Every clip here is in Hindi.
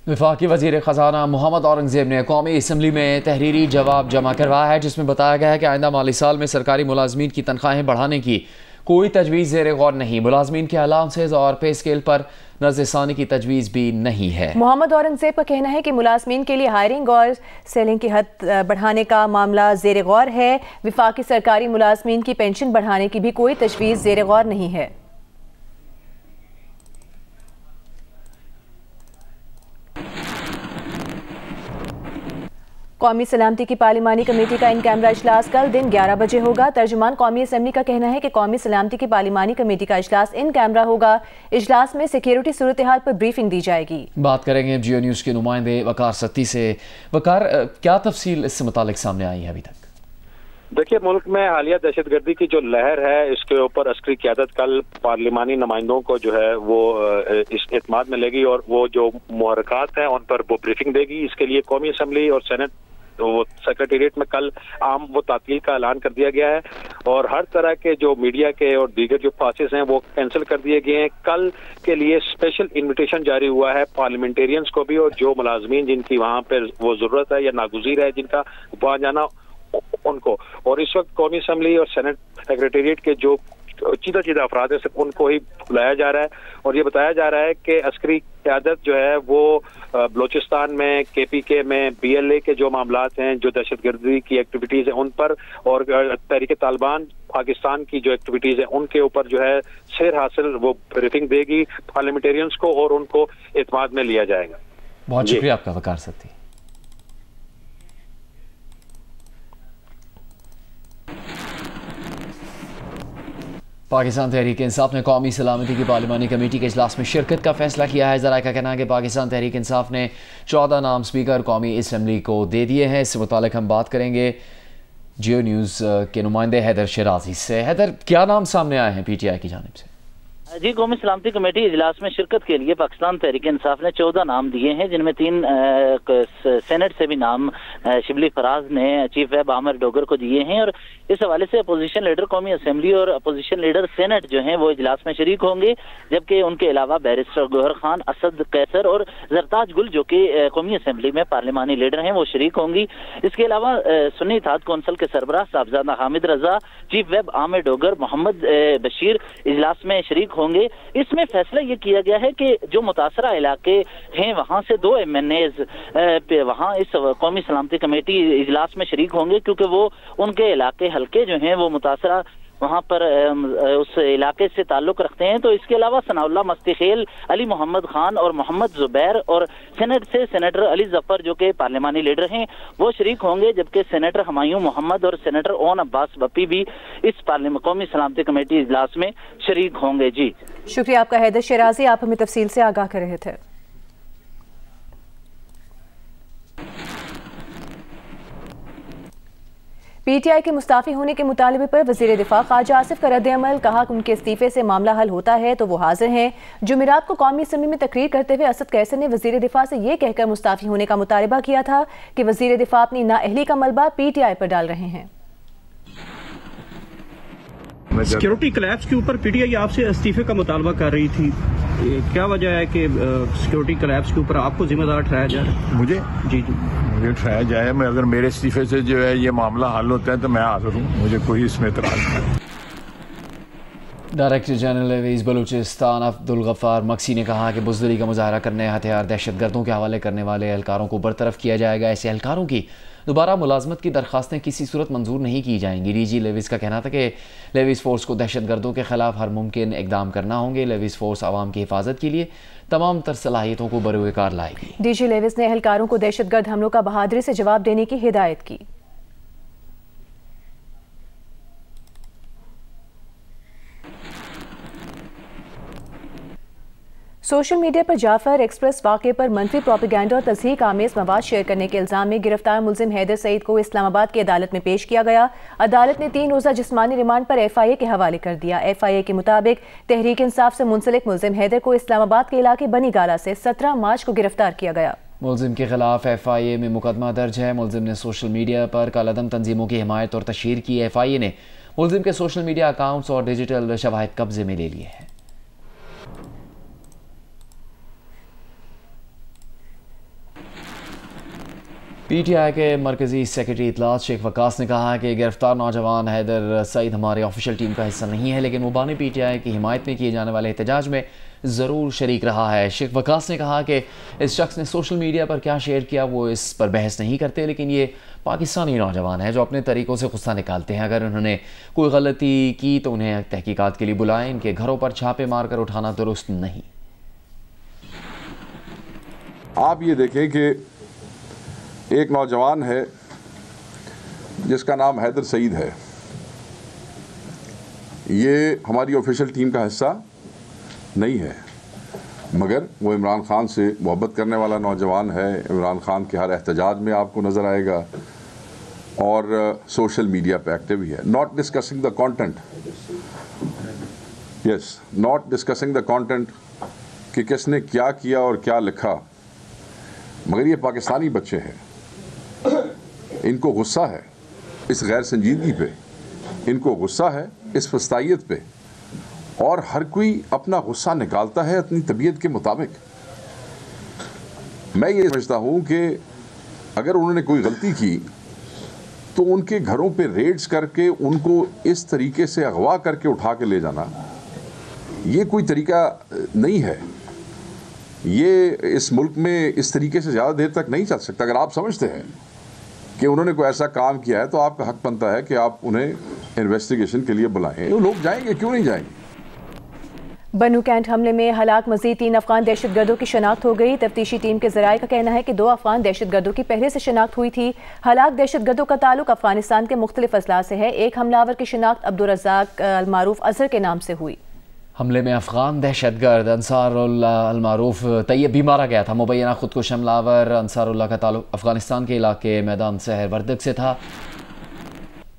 वफाकी वज़ीर ख़ज़ाना मोहम्मद औरंगज़ेब ने कौमी असम्बली में तहरीरी जवाब जमा करवाया है, जिसमें बताया गया है कि आइंदा माली साल में सरकारी मुलाजमीन की तनख्वाहें बढ़ाने की कोई तजवीज़ ज़ेर गौर नहीं। मुलाजमीन के अलाउंसेस और पे स्केल पर नज़रसानी की तजवीज़ भी नहीं है। मोहम्मद औरंगज़ेब का कहना है कि मुलाजमीन के लिए हायरिंग और सेलिंग की हद बढ़ाने का मामला ज़ेर गौर है। वफाकी सरकारी मुलाजमीन की पेंशन बढ़ाने की भी कोई तजवीज़ ज़ेर गौर नहीं है। कौमी सलामती की पार्लिमानी कमेटी का इन कैमरा इजलास कल दिन 11 बजे होगा। तर्जुमान कौमी असम्बली का कहना है कि कौमी सलामती की पार्लिमानी कमेटी का इजलास इन कैमरा होगा। इजलास में सिक्योरिटी सूरत हाल पर ब्रीफिंग दी जाएगी। बात करेंगे जियो न्यूज़ के नुमाइंदे वकार सत्ती से। वकार, क्या तफसील इससे मुतालिक सामने आई है अभी तक? देखिए, मुल्क में हालिया दहशतगर्दी की जो लहर है, इसके ऊपर अस्करी क़यादत कल पार्लिमानी नुमाइंदों को जो है वो इस एतमाद में लेगी और वो जो मुहरकात हैं उन पर वो ब्रीफिंग देगी। इसके लिए कौमी असम्बली और सेनेट तो सेक्रेटेरिएट में कल आम वो तातील का ऐलान कर दिया गया है और हर तरह के जो मीडिया के और दीगर जो पासेस हैं वो कैंसिल कर दिए गए हैं। कल के लिए स्पेशल इन्विटेशन जारी हुआ है पार्लियामेंटेरियंस को भी, और जो मुलाजमीन जिनकी वहाँ पर वो जरूरत है या नागुज़ीर है जिनका वहाँ जाना उनको। और इस वक्त कौमी असम्बली और सेनेट सेक्रेटेरिएट के जो चीदा अफराद है सिर्फ उनको ही बुलाया जा रहा है और ये बताया जा रहा है कि अस्करी क़यादत जो है वो बलोचिस्तान में, KPK में, BLA के जो मामलात हैं, जो दहशतगर्दी की एक्टिविटीज़ हैं उन पर, और तहरीक तालिबान पाकिस्तान की जो एक्टिविटीज़ हैं उनके ऊपर जो है सेर हासिल वो ब्रीफिंग देगी पार्लियामेंटेरियंस को और उनको एतमाद में लिया जाएगा। बहुत शुक्रिया आपका वकार सत्ती। पाकिस्तान तहरीक इंसाफ ने कौमी सलामती की पार्लिमानी कमेटी के इजलास में शिरकत का फैसला किया है। ज़रा का कहना है कि पाकिस्तान तहरीक इंसाफ ने 14 नाम स्पीकर कौमी असम्बली को दे दिए हैं। इससे मुतालिक हम बात करेंगे जियो न्यूज़ के नुमाइंदे हैदर शराजी से। हैदर, क्या नाम सामने आए हैं PTI की जानिब से? जी, कौमी सलामती कमेटी इजलास में शिरकत के लिए पाकिस्तान तहरीक इंसाफ ने 14 नाम दिए हैं, जिनमें 3 सेनेट से भी नाम शिबली फराज ने चीफ वेब आमिर डोगर को दिए हैं। और इस हवाले से अपोजिशन लीडर कौमी असम्बली और अपोजिशन लीडर सेनेट जो हैं वो इजलास में शरीक होंगे, जबकि उनके अलावा बैरिस्टर गौहर खान, असद कैसर और जरताज गुल जो कि कौमी असम्बली में पार्लिमानी लीडर हैं वो शरीक होंगी। इसके अलावा सुन्नी इत्तेहाद कौंसिल के सरबराह साहबजादा हामिद रजा, चीफ वेब आमिर डोगर, मोहम्मद बशीर इजलास में शरीक होंगे। इसमें फैसला ये किया गया है कि जो मुतासरा इलाके हैं वहां से 2 MNAs वहां इस कौमी सलामती कमेटी इजलास में शरीक होंगे, क्योंकि वो उनके इलाके हल्के जो हैं वो मुतासरा वहां पर उस इलाके से ताल्लुक रखते हैं। तो इसके अलावा सनाउल्लाह मस्तीखेल, अली मोहम्मद खान और मोहम्मद जुबैर, और सेनेट से सेनेटर अली जफर जो कि पार्लिमानी लीडर हैं वो शरीक होंगे, जबकि सेनेटर हुमायूं मोहम्मद और सेनेटर ओन अब्बास बप्पी भी इस कौमी सलामती कमेटी इजलास में शरीक होंगे। जी शुक्रिया आपका हैदर शराजी, आप हमें तफसील से आगाह कर रहे थे। PTI के मुस्ताफी होने के मुतालबे पर वज़ीर दिफा ख्वाजा आसिफ का रद्द-ए-अमल, कहा कि उनके इस्तीफे से मामला हल होता है तो वो हाजिर हैं। जुमेरात को कौमी असम्बली में तकरीर करते हुए असद कैसर ने वज़ीर दिफा से ये कहकर मुस्ताफी होने का मुतालबा किया था कि वज़ीर दिफा अपनी नाअहली का मलबा PTI पर डाल रहे हैं। सिक्योरिटी कोलैप्स के ऊपर PTI आपसे इस्तीफे का मुतालबा कर रही थी, क्या वजह है कि सिक्योरिटी कोलैप्स के ऊपर आपको जिम्मेदार ठहराया जाए? मुझे जी मुझे ठहराया जाए। मैं अगर मेरे इस्तीफे से जो है ये मामला हल होता है तो मैं हाजिर हूँ, मुझे कोई इसमें इतराज नहीं। Director general levies Balochistan Abdul Ghaffar Magsi ने कहा कि बुज़दिली का मुजाहरा करने, हथियार दहशतगर्दों के हवाले करने वाले एहलकारों को बरतरफ किया जाएगा। ऐसे एहलकारों की दोबारा मुलाजमत की दरख्वास्तें किसी सूरत मंजूर नहीं की जाएंगी। DG लेवीज़ का कहना था कि लेवीज़ फ़ोर्स को दहशतगर्दों के खिलाफ हर मुमकिन इकदाम करना होंगे। लेवीज़ फ़ोर्स आवाम की हिफाजत के लिए तमाम तर सलाहियतों को बरूएकार लाएगी। DG लेवीज़ ने एहलकारों को दहशतगर्द हमलों का बहादुरी से जवाब देने की हिदायत की। सोशल मीडिया पर जाफर एक्सप्रेस वाक़े पर मनफी प्रोपेगेंडा और तज़हीक आमेज़ मवाद शेयर करने के इल्ज़ाम में गिरफ्तार मुल्ज़िम हैदर सईद को इस्लामाबाद की अदालत में पेश किया गया। अदालत ने 3 रोज़ा जिस्मानी रिमांड पर FIA के हवाले कर दिया। FIA के मुताबिक तहरीक इंसाफ से मुंसलिक मुल्ज़िम हैदर को इस्लामाबाद के इलाके बनी गाला से 17 मार्च को गिरफ्तार किया गया। मुल्ज़िम के खिलाफ FIA में मुकदमा दर्ज है। मुल्ज़िम ने सोशल मीडिया पर कालादम तंजीमों की हिमायत और तशहीर की। FIA ने मुल्ज़िम के सोशल मीडिया अकाउंट्स और डिजिटल शवाहिद कब्जे में ले लिए हैं। PTI के मरकज़ी सेक्रेटरी इतलात शेख वकास ने कहा कि गिरफ्तार नौजवान हैदर सईद हमारे ऑफिशियल टीम का हिस्सा नहीं है, लेकिन वो बानी PTI की हिमायत में किए जाने वाले एहतजाज में ज़रूर शरीक रहा है। शेख वकास ने कहा कि इस शख्स ने सोशल मीडिया पर क्या शेयर किया वो इस पर बहस नहीं करते, लेकिन ये पाकिस्तानी नौजवान है जो अपने तरीक़ों से गुस्सा निकालते हैं। अगर उन्होंने कोई गलती की तो उन्हें तहकीकात के लिए बुलाएं, इनके घरों पर छापे मार कर उठाना दुरुस्त नहीं। आप ये देखें कि एक नौजवान है जिसका नाम हैदर सईद है, ये हमारी ऑफिशियल टीम का हिस्सा नहीं है, मगर वो इमरान खान से मोहब्बत करने वाला नौजवान है। इमरान खान के हर एहतजाज में आपको नज़र आएगा और सोशल मीडिया पे एक्टिव ही है। Not discussing the content, yes, not discussing the content कि किसने क्या किया और क्या लिखा, मगर ये पाकिस्तानी बच्चे हैं, इनको गुस्सा है इस गैर संजीदगी पे, इनको गुस्सा है इस फस्तायत पे, और हर कोई अपना गुस्सा निकालता है अपनी तबीयत के मुताबिक। मैं ये समझता हूँ कि अगर उन्होंने कोई गलती की तो उनके घरों पे रेड्स करके उनको इस तरीके से अगवा करके उठा के ले जाना, ये कोई तरीका नहीं है। ये इस मुल्क में इस तरीके से ज़्यादा देर तक नहीं चल सकता। अगर आप समझते हैं कि उन्होंने कोई ऐसा काम किया है तो आपका हक बनता है कि आप उन्हें इन्वेस्टिगेशन के लिए बुलाएं। वो लोग जाएंगे, क्यों नहीं जाएंगे। बनू कैंट हमले में हलाक मजीद 3 अफगान दहशतगर्दों की शनाख्त हो गई। तफ्तीशी टीम के जराये का कहना है कि 2 अफगान दहशतगर्दों की पहले से शनाख्त हुई थी। हलाक दहशतगर्दों का ताल्लुक अफगानिस्तान के मुख्तलिफ अजला से है। एक हमलावर की शनाख्त अब्दुल रज़ाक अल मारूफ अजहर के नाम से हुई। हमले में अफगान दहशतगर्द अंसारुल्लाह अल मारूफ तैयब भी मारा गया था। मुबैना खुदकुश हमलावर अंसारुल्लाह का ताल्लुक अफगानिस्तान के इलाके मैदान शहर वर्दक से था।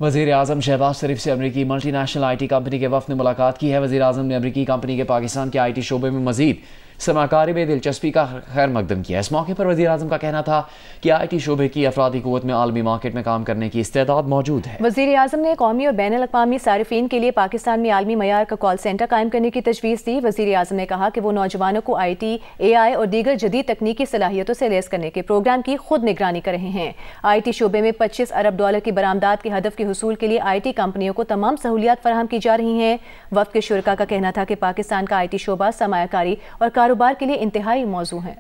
वज़ीर आज़म शहबाज शरीफ से अमरीकी मल्टीनेशनल IT कंपनी के वफ़द ने मुलाकात की है। वज़ीर आज़म ने अमरीकी कंपनी के पाकिस्तान के IT शोबे में मज़ीद सरमाकारी में दिलचस्पी का खैर मकदम किया। इस मौके पर वज़ीर आज़म का कहना था कि IT शोबे की अफरादी क़ुव्वत में आलमी मार्केट में काम करने की इस्तेदाद मौजूद है। वज़ीर आज़म ने कौमी और बैनुल अक़वामी सारिफ़ीन के लिए पाकिस्तान में आलमी मयार का कॉल सेंटर कायम करने की तजवीज़ दी। वज़ीर आज़म ने कहा कि वो नौजवानों को IT, AI और दीगर जदीद तकनीकी सलाहियतों से लैस करने के प्रोग्राम की खुद निगरानी कर रहे हैं। IT शोबे में $25 अरब की बरामदात के हदफ के हुसूल के लिए IT कंपनियों को तमाम सहूलियात फराहम की जा रही हैं। वफ़द के शुरका का कहना था कि पाकिस्तान का IT शोबा सरमायाकारी और कारोबार के लिए इंतहाई मौजू है।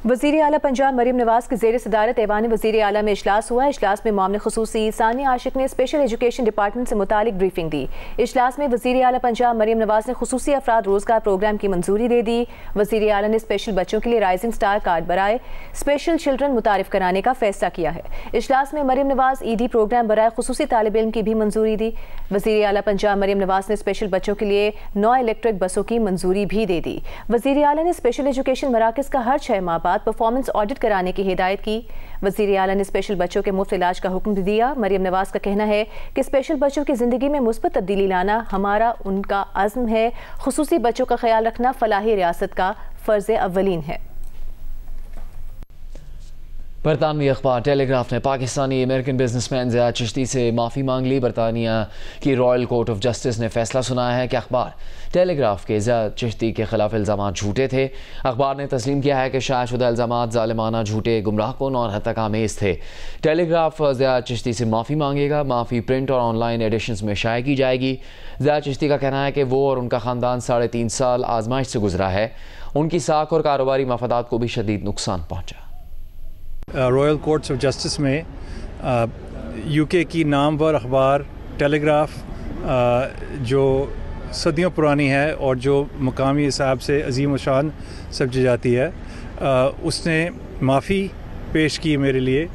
वज़ीर आला पंजाब मरीम नवाज की ज़ेर सदारत ऐवान वज़ीर आला में इजलास हुआ। इजलास में मामले खुसूसी सानिया आशिक ने स्पेशल एजुकेशन डिपार्टमेंट से मुतालिक ब्रीफिंग दी। इजलास में वज़ीर आला पंजाब मरीम नवाज ने खुसूसी अफराद रोजगार प्रोग्राम की मंजूरी दे दी। वज़ीर आला ने स्पेशल बच्चों के लिए राइजिंग स्टार कार्ड बराए स्पेशल चिल्ड्रन मुतारिफ कराने का फैसला किया है। इजलास में मरीम नवाज ED प्रोग्राम बराए खुसूसी तालिब इल्म की भी मंजूरी दी। वज़ीर आला पंजाब मरीम नवाज ने स्पेशल बच्चों के लिए 9 इलेक्ट्रिक बसों की मंजूरी भी दे दी। वज़ीर आला ने स्पेशल एजुकेशन मराकज़ का हर 6 माह बाद परफॉर्मेंस ऑडिट कराने की हिदायत की। वज़ीर आला ने स्पेशल बच्चों के मुफ्त इलाज का हुक्म भी दिया। मरीम नवाज का कहना है कि स्पेशल बच्चों की जिंदगी में मुस्बत तब्दीली लाना हमारा उनका अज़्म है। खुसूसी बच्चों का ख्याल रखना फलाही रियासत का फ़र्ज़ अव्वलीन है। बरतानवी अखबार टेलीग्राफ ने Pakistani American businessman Ziyad Chishti से माफ़ी मांग ली। बरतानिया की रॉयल कोर्ट ऑफ जस्टिस ने फैसला सुनाया है कि अखबार टेलीग्राफ के ज़ियाद चिश्ती के खिलाफ इल्ज़ामात झूठे थे। अखबार ने तस्लीम किया है कि शायदशुदा इल्ज़ामात ज़ालिमाना, झूठे, गुमराहकुन और हत्या आमेज़ थे। टेलीग्राफ ज़ियाद चिश्ती से माफ़ी मांगेगा। माफ़ी प्रिंट और ऑनलाइन एडिशंस में शाया की जाएगी। ज़ियाद चिश्ती का कहना है कि वो और उनका ख़ानदान 3.5 साल आजमाइश से गुजरा है। उनकी साख और कारोबारी मफादात को भी शदीद नुकसान पहुँचा। रॉयल कोर्ट्स ऑफ जस्टिस में UK की नामवर अखबार टेलीग्राफ जो सदियों पुरानी है और जो मकामी हिसाब से अजीम शान समझी जाती है, उसने माफ़ी पेश की मेरे लिए,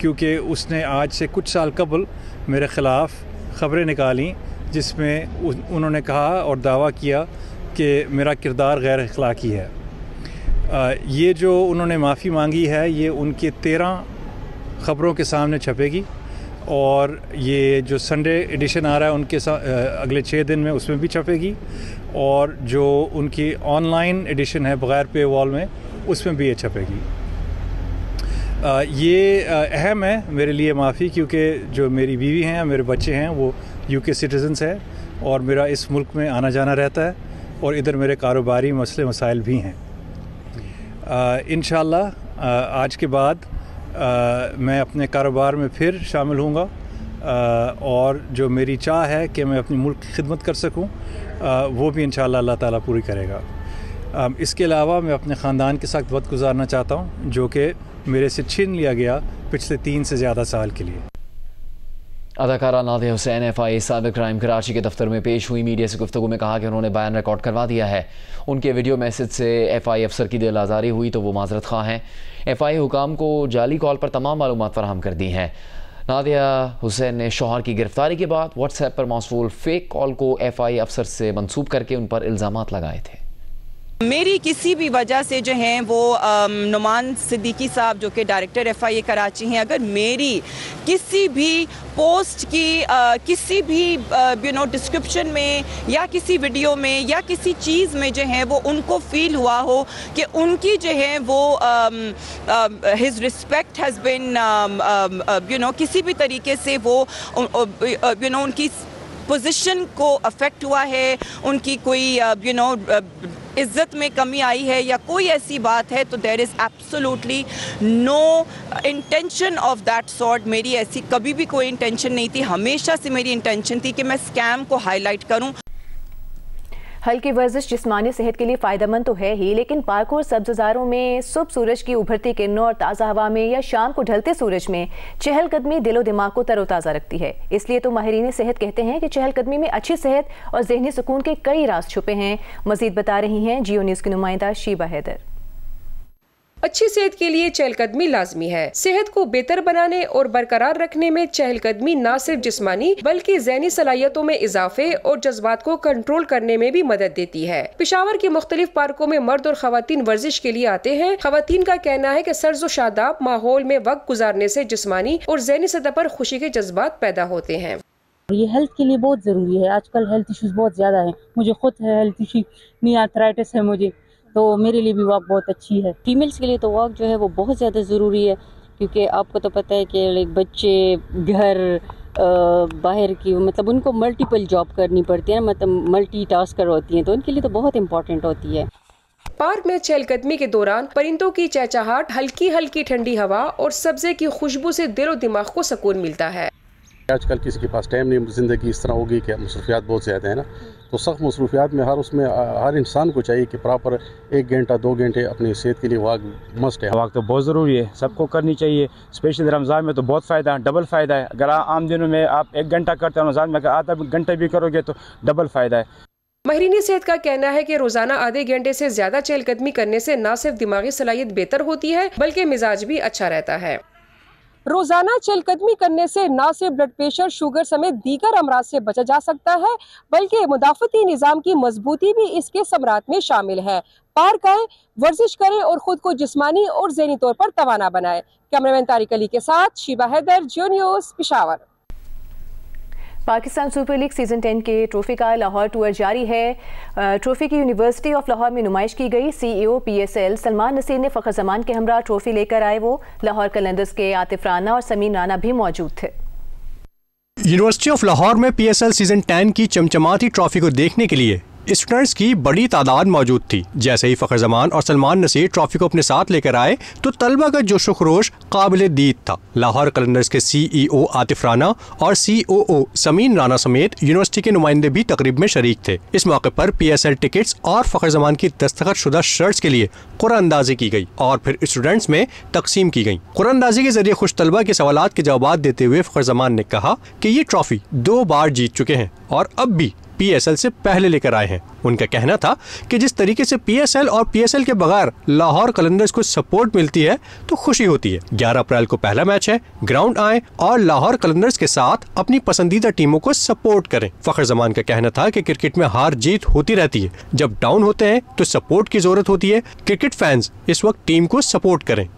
क्योंकि उसने आज से कुछ साल कबल मेरे ख़िलाफ़ ख़बरें निकाली जिसमें उन्होंने कहा और दावा किया कि मेरा किरदार गैर अखलाकी है। ये जो उन्होंने माफ़ी मांगी है ये उनके 13 ख़बरों के सामने छपेगी और ये जो संडे एडिशन आ रहा है उनके अगले 6 दिन में उसमें भी छपेगी, और जो उनकी ऑनलाइन एडिशन है बग़ैर पे वॉल में उसमें भी ये छपेगी। ये अहम है मेरे लिए माफ़ी, क्योंकि जो मेरी बीवी हैं, मेरे बच्चे हैं वो UK सिटीजन्स हैं और मेरा इस मुल्क में आना जाना रहता है और इधर मेरे कारोबारी मसले मसाइल भी हैं। इंशाअल्लाह आज के बाद मैं अपने कारोबार में फिर शामिल होऊंगा और जो मेरी चाह है कि मैं अपनी मुल्क की खिदमत कर सकूं वो भी इंशाअल्लाह अल्लाह ताला पूरी करेगा। इसके अलावा मैं अपने ख़ानदान के साथ वक्त गुजारना चाहता हूं जो कि मेरे से छीन लिया गया पिछले 3 से ज़्यादा साल के लिए। अदाकारा Nadia Hussain FI cyber crime Karachi के दफ्तर में पेश हुई। मीडिया से गुफ्तगू में कहा कि उन्होंने बयान रिकॉर्ड करवा दिया है। उनके वीडियो मैसेज से FI अफसर की दिल आज़ारी हुई तो वो माजरत ख़्वाह हैं। FI हुकाम को जाली कॉल पर तमाम मालूमात फराहम कर दी हैं। नादिया हुसैन ने शौहर की गिरफ्तारी के बाद व्हाट्सएप पर मौसूल फेक कॉल को FI अफसर से मंसूब करके उन पर इल्ज़ामात लगाए थे। मेरी किसी भी वजह से जो हैं वो नुमान सिद्दीकी साहब जो कि डायरेक्टर FI कराची हैं, अगर मेरी किसी भी पोस्ट की किसी भी डिस्क्रिप्शन में या किसी वीडियो में या किसी चीज़ में जो है वो उनको फील हुआ हो कि उनकी जो है वो हिज रिस्पेक्ट हैज़ बिन किसी भी तरीके से वो उनकी पोजीशन को अफेक्ट हुआ है, उनकी कोई इज्जत में कमी आई है या कोई ऐसी बात है, तो there is absolutely no intention of that sort. मेरी ऐसी कभी भी कोई इंटेंशन नहीं थी। हमेशा से मेरी इंटेंशन थी कि मैं स्कैम को हाईलाइट करूं। हल्की वर्जिश जिस्मानी सेहत के लिए फ़ायदेमंद तो है ही, लेकिन पार्क और सब्ज़ारों में सुबह सूरज की उभरती किरणों और ताज़ा हवा में या शाम को ढलते सूरज में चहलकदमी दिलो दिमाग को तरोताज़ा रखती है। इसलिए तो माहिरीन सेहत कहते हैं कि चहलकदमी में अच्छी सेहत और जहनी सुकून के कई राज छुपे हैं। मज़ीद बता रही हैं जियो न्यूज़ की नुमाइंदा शीबा हैदर। अच्छी सेहत के लिए चहलकदमी लाजमी है। सेहत को बेहतर बनाने और बरकरार रखने में चहलकदमी न सिर्फ जिस्मानी बल्कि ज़हनी सलाहियतों में इजाफे और जज्बात को कंट्रोल करने में भी मदद देती है। पेशावर के मुख्तलिफ पार्कों में मर्द और खवातीन वर्जिश के लिए आते हैं। खवातीन का कहना है कि सर्द व शादाब माहौल में वक्त गुजारने से जिस्मानी और ज़हनी सतह पर खुशी के जज्बात पैदा होते हैं। ये हेल्थ के लिए बहुत ज़रूरी है। आजकल हेल्थ इश्यूज बहुत ज़्यादा है। मुझे खुद है हेल्थ इशू, नी आर्थराइटिस है मुझे, तो मेरे लिए भी वॉक बहुत अच्छी है। फीमेल्स के लिए तो वॉक जो है वो बहुत ज़्यादा ज़रूरी है, क्योंकि आपको तो पता है कि बच्चे घर बाहर की मतलब उनको मल्टीपल जॉब करनी पड़ती है ना, मतलब मल्टीटास्कर होती हैं, तो उनके लिए तो बहुत इम्पोर्टेंट होती है। पार्क में चहलकदमी के दौरान परिंदों की चहचहाट, हल्की हल्की ठंडी हवा और सब्जे की खुशबू से दिल और दिमाग को सुकून मिलता है। आजकल किसी के पास टाइम नहीं, ज़िंदगी इस तरह होगी कि मसरूफियात बहुत ज़्यादा है ना, तो सख्त मसरूफियात में हर इंसान को चाहिए कि प्रॉपर 1 घंटा 2 घंटे अपनी सेहत के लिए वॉक मस्ट है। वॉक तो बहुत ज़रूरी है, सबको करनी चाहिए। स्पेशली रमज़ान में तो बहुत फ़ायदा है, डबल फ़ायदा है। अगर आम दिनों में आप 1 घंटा करते हैं, रमज़ान में अगर आधा घंटा भी करोगे तो डबल फ़ायदा है। माहिरीन सेहत का कहना है कि रोजाना आधे घंटे से ज्यादा चहलकदमी करने से न सिर्फ दिमागी सलाहियत बेहतर होती है बल्कि मिजाज भी अच्छा रहता है। रोजाना चहलकदमी करने से न सिर्फ ब्लड प्रेशर, शुगर समेत दीगर अमराज से बचा जा सकता है बल्कि मुदाफ़ती निज़ाम की मजबूती भी इसके समरात में शामिल है। पार्क आए, वर्जिश करें और खुद को जिस्मानी और ज़हनी तौर पर तवाना बनाए। कैमरामैन तारिक अली के साथ Sheeba Haider, Geo News, Peshawar. Pakistan super league season 10 के ट्रॉफी का लाहौर टूर जारी है। ट्रॉफी की यूनिवर्सिटी ऑफ लाहौर में नुमाइश की गई। CEO PSL सलमान नसीर ने फ़खर जमान के हमरा ट्रॉफी लेकर आए। वो लाहौर कलंदर्स के आतिफ राना और समीन राना भी मौजूद थे। यूनिवर्सिटी ऑफ लाहौर में PSL सीज़न 10 की चमचमाती ट्रॉफी को देखने के लिए स्टूडेंट्स की बड़ी तादाद मौजूद थी। जैसे ही फ़खर जमान और सलमान नसीर ट्रॉफी को अपने साथ लेकर आए तो तलबा का जोशो खरोश काबिल दीद था। लाहौर कलंदर्स के CEO आतिफ राना और COO समीन राना समेत यूनिवर्सिटी के नुमाइंदे भी तकरीब में शरीक थे। इस मौके पर PSL टिकट्स और फ़खर जमान की दस्तखत शुदा शर्ट्स के लिए कुरानंदाजी की गई और फिर स्टूडेंट्स में तकसीम की गई। कुरानंदाजी के जरिए खुश तलबा के सवालात के जवाब देते हुए फ़खर जमान ने कहा कि ये ट्रॉफी 2 बार जीत चुके हैं और अब भी PSL से पहले लेकर आए हैं। उनका कहना था कि जिस तरीके से PSL और PSL के बगैर लाहौर कलंदर्स को सपोर्ट मिलती है तो खुशी होती है। 11 अप्रैल को पहला मैच है, ग्राउंड आए और लाहौर कलंदर्स के साथ अपनी पसंदीदा टीमों को सपोर्ट करें। फ़खर जमान का कहना था कि क्रिकेट में हार जीत होती रहती है, जब डाउन होते हैं तो सपोर्ट की जरूरत होती है। क्रिकेट फैंस इस वक्त टीम को सपोर्ट करें।